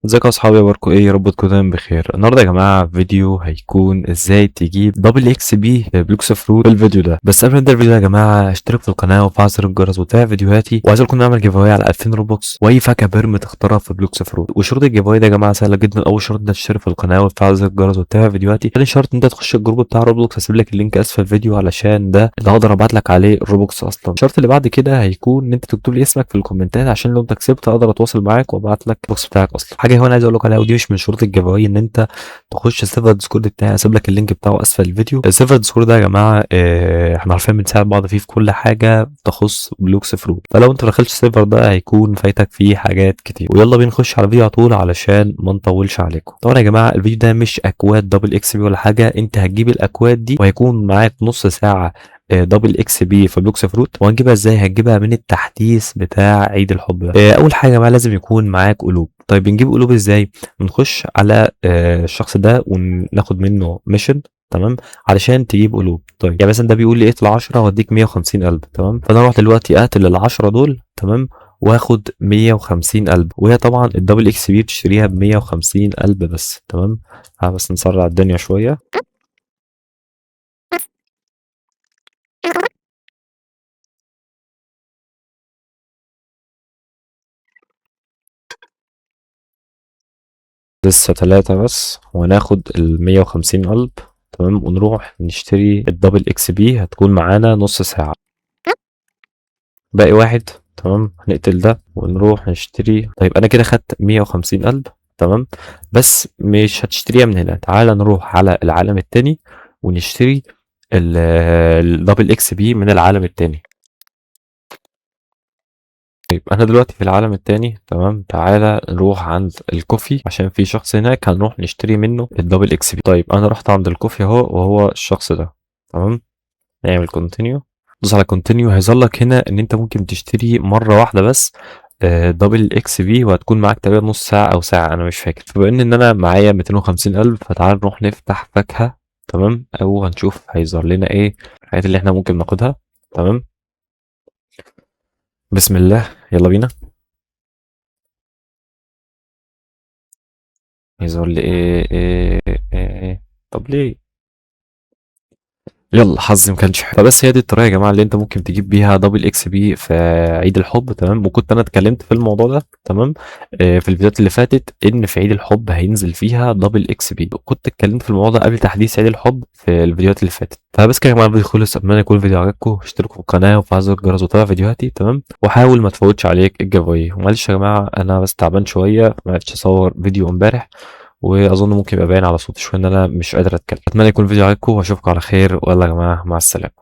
ازيكم يا اصحابي، اخباركم ايه؟ يا رب تكونوا دايما بخير. النهارده يا جماعه فيديو هيكون ازاي تجيب دبل اكس بي بلوكس فروت في الفيديو ده. بس قبل ما نبدا الفيديو يا جماعه اشترك في القناه وفعل زر الجرس وتابع فيديوهاتي، وعايز لكم نعمل جيف اواي على 2000 روبوكس واي فاكهه بيرم تختارها في بلوكس فروت. وشروط الجيف اواي ده يا جماعه سهله جدا. اول شرط انت تشترك في القناه وتفعل زر الجرس وتابع فيديوهاتي. ثاني شرط انت تخش الجروب بتاع روبلوكس، هسيب لك اللينك اسفل الفيديو علشان ده اللي هقدر ابعت لك عليه الروبوكس اصلا. الشرط اللي بعد كده هيكون ان انت تكتب لي اسمك في الكومنتات عشان لو انت كسبت اقدر اتواصل معاك وابعت لك البوكس بتاعك اصلا. حاجه هو انا عايز اقول لك عليها، ودي مش من شروط الجيف اواي، ان انت تخش السيرفر ديسكورد بتاعي. هسيب لك اللينك بتاعه اسفل الفيديو. السيرفر ديسكورد ده يا جماعه احنا عارفين بنساعد بعض فيه في كل حاجه تخص بلوكس فروت، فلو انت دخلتش السيرفر ده هيكون فايتك فيه حاجات كتير. ويلا بينا نخش على الفيديو على طول علشان ما نطولش عليكم. طبعا يا جماعه الفيديو ده مش اكواد دبل اكس بي ولا حاجه، انت هتجيب الاكواد دي وهيكون معاك نص ساعه دبل اكس بي في بلوكس فروت. وهنجيبها ازاي؟ هتجيبها من التحديث بتاع عيد الحب ده. اول حاجه بقى لازم يكون معاك قلوب. طيب بنجيب قلوب ازاي؟ بنخش على الشخص ده وناخد منه ميشن، تمام، علشان تجيب قلوب. طيب يعني مثلا ده بيقول لي اقتل 10 واديك 150 قلب، تمام، فانا اروح دلوقتي اقتل ال 10 دول، تمام، واخد 150 قلب. وهي طبعا الدبل اكس بي بتشتريها ب 150 قلب بس، تمام. بس نسرع الدنيا شويه. لسه 3 بس وناخد ال 150 قلب، تمام، ونروح نشتري الدبل اكس بي. هتكون معانا نص ساعة. باقي واحد، تمام، هنقتل ده ونروح نشتري. طيب انا كده خدت 150 قلب، تمام، بس مش هتشتريها من هنا. تعال نروح على العالم التاني ونشتري الدبل اكس بي من العالم التاني. طيب انا دلوقتي في العالم التاني، تمام، تعالى نروح عند الكوفي عشان في شخص هناك هنروح نشتري منه الدبل اكس بي. طيب انا رحت عند الكوفي اهو، وهو الشخص ده، تمام. نعمل كونتينيو، دوس على كونتينيو. هيظهر لك هنا ان انت ممكن تشتري مره واحده بس دبل اكس بي، وهتكون معاك تقريبا نص ساعه او ساعه، انا مش فاكر. فبما ان انا معايا 250 الف، فتعال نروح نفتح فاكهه، تمام، او هنشوف هيظهر لنا ايه الحاجات اللي احنا ممكن ناخدها. تمام، بسم الله، يلا بينا. هيظهر لي إيه. طب ليه؟ يلا حظي ما كانش حلو. فبس هي دي الطريقه يا جماعه اللي انت ممكن تجيب بيها دبل اكس بي في عيد الحب، تمام. وكنت انا اتكلمت في الموضوع ده، تمام، في الفيديوهات اللي فاتت ان في عيد الحب هينزل فيها دبل اكس بي. كنت اتكلمت في الموضوع ده قبل تحديث عيد الحب في الفيديوهات اللي فاتت. فبس كده يا جماعه الفيديو خلص. اتمنى يكون الفيديو عجبكم. اشتركوا في القناه وفعلوا زر الجرس وتابعوا فيديوهاتي، تمام، وحاول ما تفوتش عليك الجيف اواي. ومعلش يا جماعه انا بس تعبان شويه، ما عرفتش اصور فيديو امبارح، واظن ممكن يبقى باين على صوتي شويه ان انا مش قادر اتكلم. اتمنى يكون الفيديو عجبكم واشوفكم على خير، ويلا يا جماعه مع السلامه.